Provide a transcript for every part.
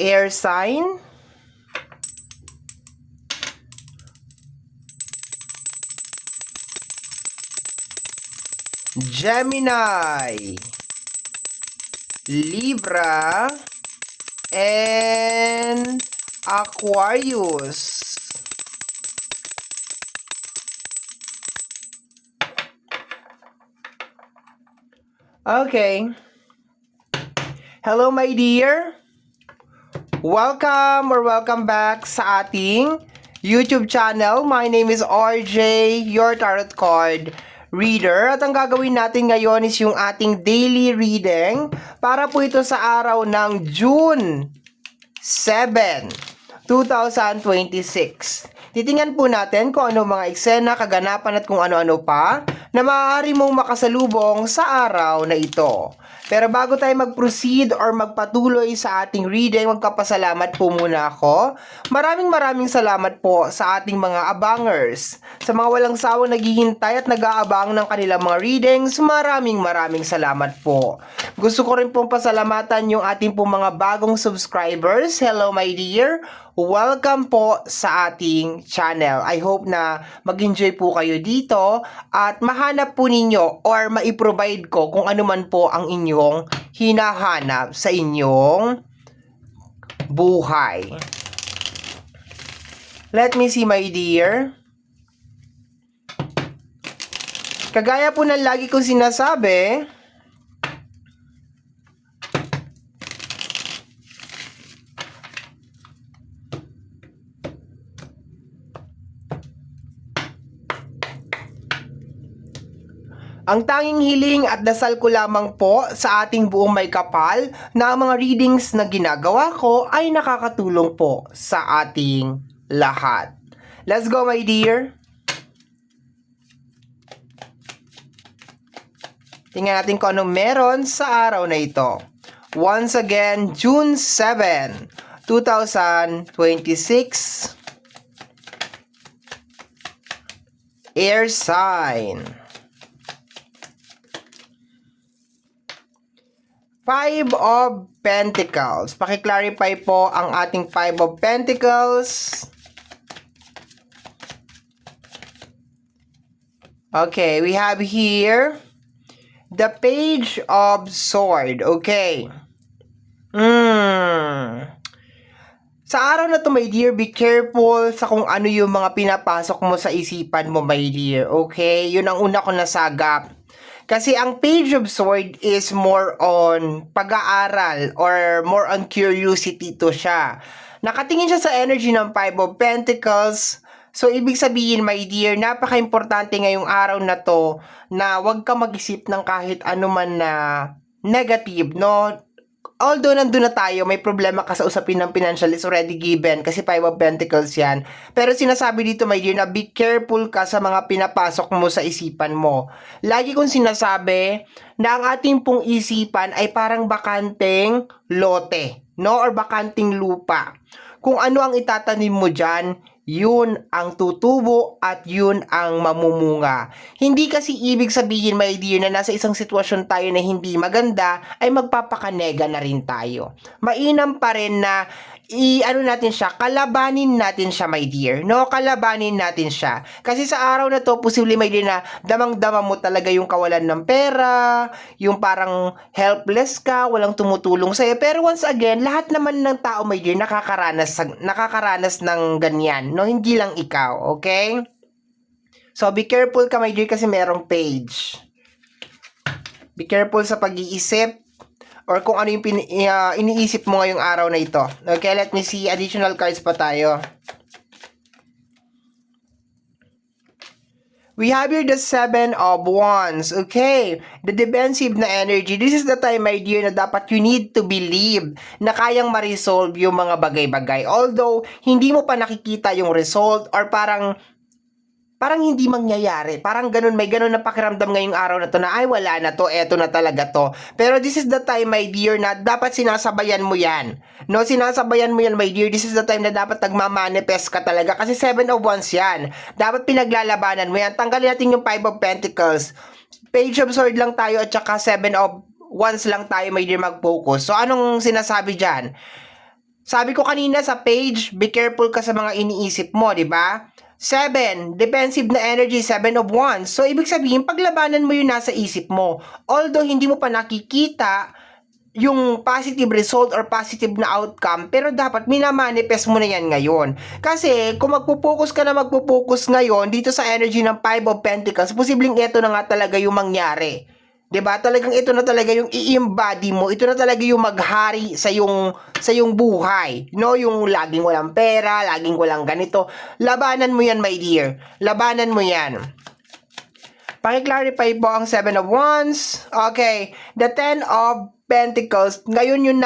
Air sign. Gemini, Libra, and Aquarius. Okay. Hello, my dear. Welcome back sa ating YouTube channel. My name is RJ, your tarot card reader. At ang gagawin natin ngayon is yung ating daily reading para po ito sa araw ng June 7, 2026. Titingnan po natin kung ano mga eksena, kaganapan at kung ano-ano pa na maaari mong makasalubong sa araw na ito. Pero bago tayo mag-proceed or magpatuloy sa ating reading, magpapasalamat po muna ako. Maraming salamat po sa ating mga abangers. Sa mga walang sawang naghihintay at nag-aabang ng kanilang mga readings, maraming salamat po. Gusto ko rin pong pasalamatan yung ating pong mga bagong subscribers. Hello my dear! Welcome po sa ating channel. I hope na mag-enjoy po kayo dito at mahanap po ninyo or maiprovide ko kung ano man po ang inyong hinahanap sa inyong buhay. Let me see my dear. Kagaya po ng lagi kong sinasabi, ang tanging hiling at dasal ko lamang po sa ating buong may kapal na ang mga readings na ginagawa ko ay nakakatulong po sa ating lahat. Let's go my dear! Tingnan natin kung anong meron sa araw na ito. Once again, June 7, 2026. Air sign. 5 of Pentacles. Paki-clarify po ang ating 5 of Pentacles. Okay, we have here the Page of Sword. Okay. Sa araw na to, my dear, be careful sa kung ano yung mga pinapasok mo sa isipan mo, my dear. Okay? Yun ang una ko nasagap. Kasi ang Page of Sword is more on pag-aaral or more on curiosity to siya. Nakatingin siya sa energy ng 5 of Pentacles. So, ibig sabihin, my dear, napaka-importante ngayong araw na to na huwag ka mag-isip ng kahit ano man na negative, no? Although nandun na tayo, may problema ka sa usapin ng financial is already given kasi 5 of Pentacles yan. Pero sinasabi dito, my dear, na be careful ka sa mga pinapasok mo sa isipan mo. Lagi kong sinasabi na ang ating pong isipan ay parang bakanteng lote, no? Or bakanteng lupa. Kung ano ang itatanim mo dyan, yun ang tutubo at yun ang mamumunga. Hindi kasi ibig sabihin, my dear, na nasa isang sitwasyon tayo na hindi maganda ay magpapakanega na rin tayo. Mainam pa rin na natin siya, kalabanin natin siya, my dear. No, kalabanin natin siya. Kasi sa araw na to, posible, my dear, na damang-dama mo talaga yung kawalan ng pera, yung parang helpless ka, walang tumutulong sa'yo. Pero once again, lahat naman ng tao, my dear, nakakaranas ng ganyan. No, hindi lang ikaw, okay? So, be careful ka, my dear, kasi merong page. Be careful sa pag-iisip or kung ano yung iniisip mo ngayong araw na ito. Okay, let me see. Additional cards pa tayo. We have here the 7 of Wands. Okay, the defensive na energy. This is the time, my dear, na dapat you need to believe na kayang ma-resolve yung mga bagay-bagay. Although, hindi mo pa nakikita yung result or parang hindi mangyayari. Parang ganun, may ganun na pakiramdam ngayong araw na to na ay wala na to, eto na talaga to. Pero this is the time, my dear, na dapat sinasabayan mo yan. No, sinasabayan mo yan, my dear. This is the time na dapat nagmamanifest ka talaga. Kasi 7 of Wands yan. Dapat pinaglalabanan mo yan. Tanggalin natin yung 5 of Pentacles. Page of Sword lang tayo at saka 7 of Wands lang tayo, my dear, mag-focus. So, anong sinasabi dyan? Sabi ko kanina sa page, be careful ka sa mga iniisip mo, di ba? 7, defensive na energy, 7 of Wands. So, ibig sabihin, paglabanan mo yung nasa isip mo. Although, hindi mo pa nakikita yung positive result or positive na outcome, pero dapat minamanifest mo na yan ngayon. Kasi, kung magpupokus ka na magpupokus ngayon, dito sa energy ng 5 of Pentacles, posibleng ito na nga talaga yung mangyari. 'Di ba? Talagang ito na talaga yung i-embody mo. Ito na talaga yung maghari sa yung buhay. No, yung laging walang pera, laging walang ganito. Labanan mo 'yan, my dear. Labanan mo 'yan. Paki-clarify po ang 7 of Wands. Okay, the 10 of Pentacles. Ngayon yung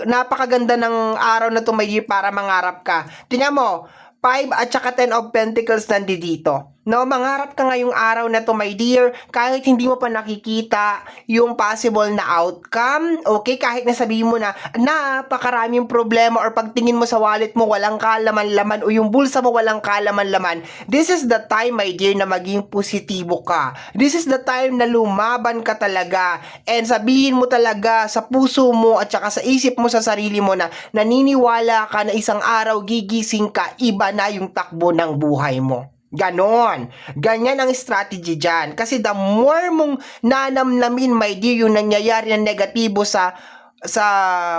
napakaganda ng araw na to, my dear, para mangarap ka. Tingnan mo, 5 at saka 10 of Pentacles nandito. No, mangarap ka ngayong araw na to, my dear, kahit hindi mo pa nakikita yung possible na outcome, okay, kahit nasabihin mo na napakaraming problema or pagtingin mo sa wallet mo walang kalaman-laman o yung bulsa mo walang kalaman-laman, this is the time, my dear, na maging positibo ka. This is the time na lumaban ka talaga and sabihin mo talaga sa puso mo at saka sa isip mo sa sarili mo na naniniwala ka na isang araw gigising ka, iba na yung takbo ng buhay mo. Ganon. Ganyan ang strategy dyan. Kasi the more mong nanamnamin, my dear, yung nangyayari na negatibo sa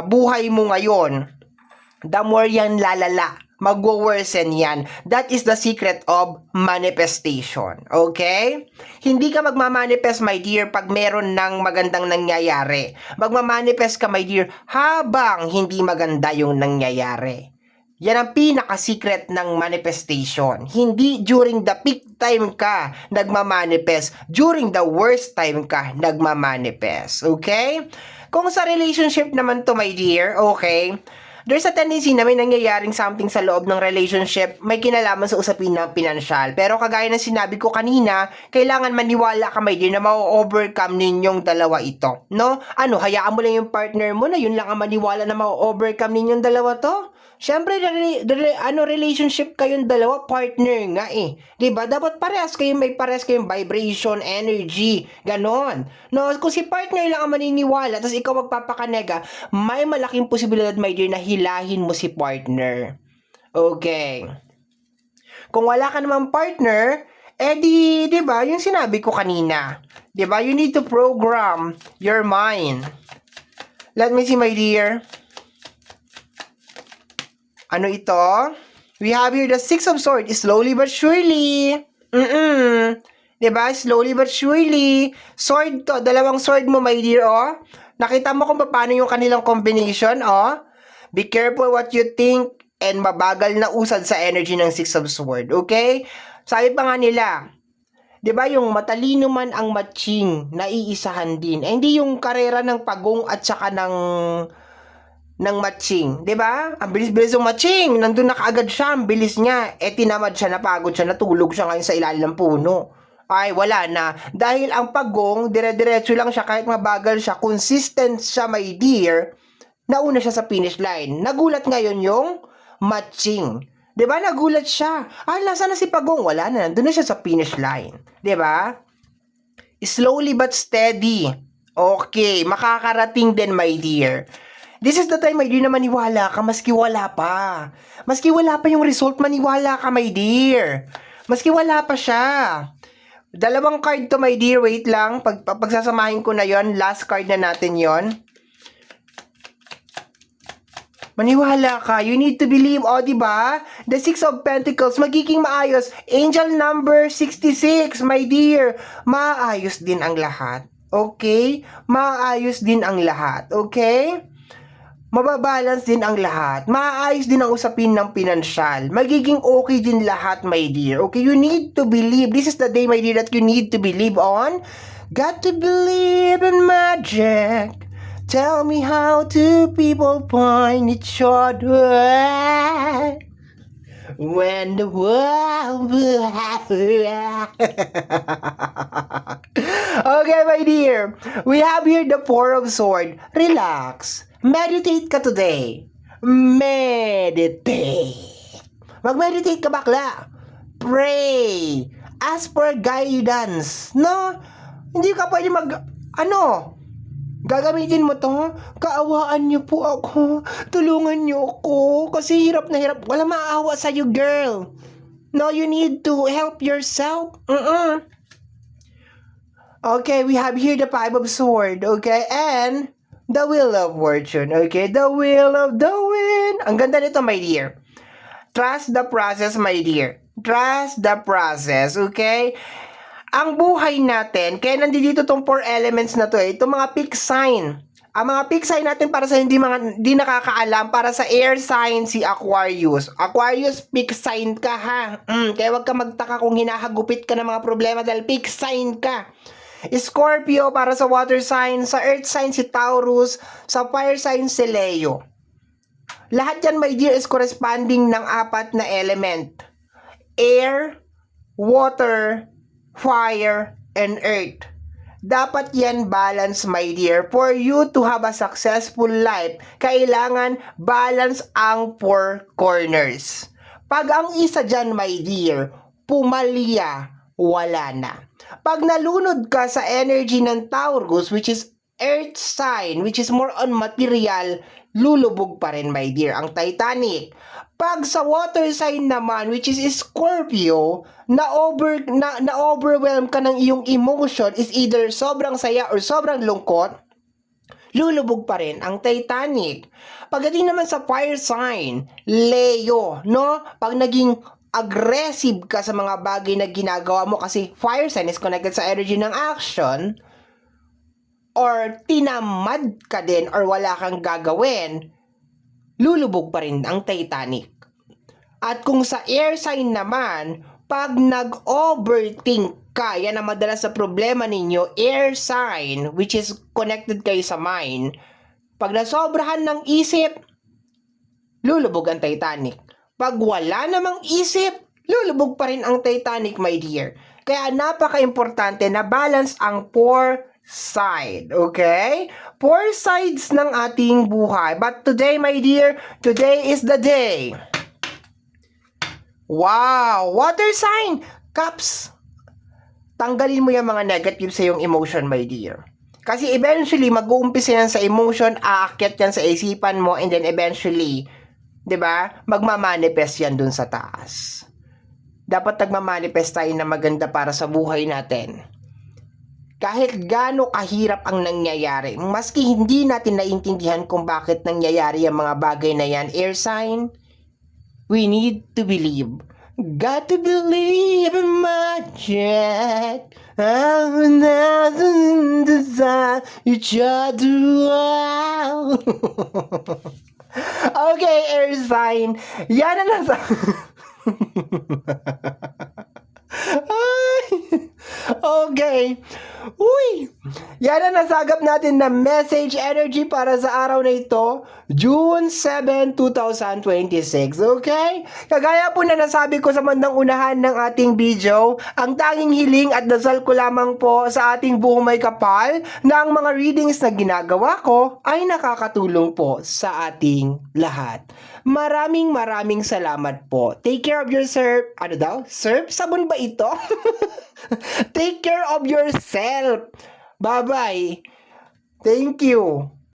buhay mo ngayon, the more yan lalala. Mag-worsen yan. That is the secret of manifestation. Okay? Hindi ka magmamanifest, my dear, pag meron ng magandang nangyayari. Magmamanifest ka, my dear, habang hindi maganda yung nangyayari. Yan ang pinaka-secret ng manifestation. Hindi during the peak time ka nagmamanifest. During the worst time ka nagmamanifest. Okay? Kung sa relationship naman to, my dear, okay, there's a tendency na may nangyayaring something sa loob ng relationship, may kinalaman sa usapin ng pinansyal. Pero kagaya ng sinabi ko kanina, kailangan maniwala ka, my dear, na ma-overcome ninyong dalawa ito. No? Hayaan mo lang yung partner mo na yun lang ang maniwala na ma-overcome ninyong dalawa to? Siyempre, relationship kayong dalawa, partner nga eh. 'Di ba? Dapat may parehas kayong vibration, energy, ganon. No, kung si partner lang ang maniniwala, tapos ikaw magpapakanega, may malaking posibilidad, my dear, na hilahin mo si partner. Okay. Kung wala ka namang partner, di ba, yung sinabi ko kanina. 'Di ba? You need to program your mind. Let me see, my dear. Ano ito? We have here the 6 of Swords. Slowly but surely. Diba? Slowly but surely. Sword to. Dalawang sword mo, my dear, oh. Nakita mo kung paano yung kanilang combination, oh. Be careful what you think and mabagal na usad sa energy ng 6 of Swords. Okay? Sabi pa nga nila, diba yung matalino man ang matching, naiisahan din. Hindi yung karera ng pagong at saka ng matching, 'di ba? Ang bilis-bilis ng matching, nandun na kaagad siya, ang bilis niya. Tinamad siya, napagod siya, natulog siya ngayon sa ilalim ng puno. Ay, wala na. Dahil ang pagong, dire-diretso lang siya kahit mabagal siya, consistent siya, my dear, nauna siya sa finish line. Nagulat ngayon yung matching. 'Di ba? Nagulat siya. Nasaan na si pagong? Wala na, nandun na siya sa finish line. 'Di ba? Slowly but steady. Okay, makakarating din, my dear. This is the time, my dear, na maniwala ka maski wala pa. Maski wala pa yung result, maniwala ka, my dear. Maski wala pa siya. Dalawang card to, my dear. Wait lang. Pagsasamahin ko na yon. Last card na natin yon. Maniwala ka. You need to believe. Diba? The 6 of Pentacles. Magiging maayos. Angel number 66, my dear. Maayos din ang lahat. Okay? Maayos din ang lahat. Okay? Mababalance din ang lahat. Maayos din ang usapin ng pinansyal. Magiging okay din lahat, my dear. Okay, you need to believe. This is the day, my dear, that you need to believe on. Got to believe in magic. Tell me how do people find each other when the world Okay, my dear. We have here the 4 of Swords. Relax. Meditate ka today. Meditate. Mag-meditate ka, bakla. Pray. Ask for guidance. No? Hindi ka pwede Gagamitin mo to? Kaawaan niyo po ako. Tulungan niyo ako. Kasi hirap na hirap. Wala maawa sa'yo, girl. No, you need to help yourself. Okay, we have here the Five of Swords. Okay, and the Wheel of Fortune. Okay, the Wheel of the Wind. Ang ganda nito, my dear. Trust the process, my dear. Trust the process, okay? Ang buhay natin, kaya nandito tong 4 elements na to itong mga peak sign. Ang mga peak sign natin para sa hindi nakakaalam, para sa air sign si Aquarius. Aquarius, peak sign ka ha. Kaya wag ka magtaka kung hinahagupit ka ng mga problema dahil peak sign ka. Scorpio para sa water sign, sa earth sign si Taurus, sa fire sign si Leo. Lahat yan, my dear, is corresponding ng 4 na element. Air, water, fire, and earth. Dapat yan balance, my dear. For you to have a successful life, kailangan balance ang 4 corners. Pag ang isa dyan, my dear, pumalya, wala na. Pag nalunod ka sa energy ng Taurus, which is earth sign, which is more on material, lulubog pa rin, my dear, ang Titanic. Pag sa water sign naman, which is Scorpio, na-overwhelm ka ng iyong emotion, is either sobrang saya or sobrang lungkot, lulubog pa rin ang Titanic. Pagdating naman sa fire sign, Leo, no? Pag naging aggressive ka sa mga bagay na ginagawa mo kasi fire sign is connected sa energy ng action, or tinamad ka din or wala kang gagawin, lulubog pa rin ang Titanic. At kung sa air sign naman, pag nag-overthink ka, yan ang madalas sa problema ninyo, air sign, which is connected kayo sa mind, pag nasobrahan ng isip, lulubog ang Titanic. Pag wala namang isip, lulubog pa rin ang Titanic, my dear. Kaya napaka-importante na balance ang 4 side, okay? 4 sides ng ating buhay. But today, my dear, today is the day. Wow! Water sign! Cups! Tanggalin mo yung mga negative sa yung emotion, my dear. Kasi eventually, mag-uumpisa yan sa emotion, aakyat yan sa isipan mo, and then eventually, 'di ba? Magmamanifest yan dun sa taas. Dapat nagmamanifest tayo na maganda para sa buhay natin. Kahit gaano kahirap ang nangyayari, maski hindi natin naiintindihan kung bakit nangyayari ang mga bagay na yan, air sign, we need to believe. Got to believe in magic. I'm not in the each other. Okay, air sign. Yan na nasa... Okay. Uy! Yan ang nasagap natin na message energy para sa araw na ito, June 7, 2026. Okay? Kagaya po na nasabi ko sa bandang unahan ng ating video, ang tanging hiling at dasal ko lamang po sa ating buong may kapal na ang mga readings na ginagawa ko ay nakakatulong po sa ating lahat. Maraming salamat po. Take care of yourself. Ano daw? Surf? Sabon ba ito? Take care of yourself. Bye-bye. Thank you.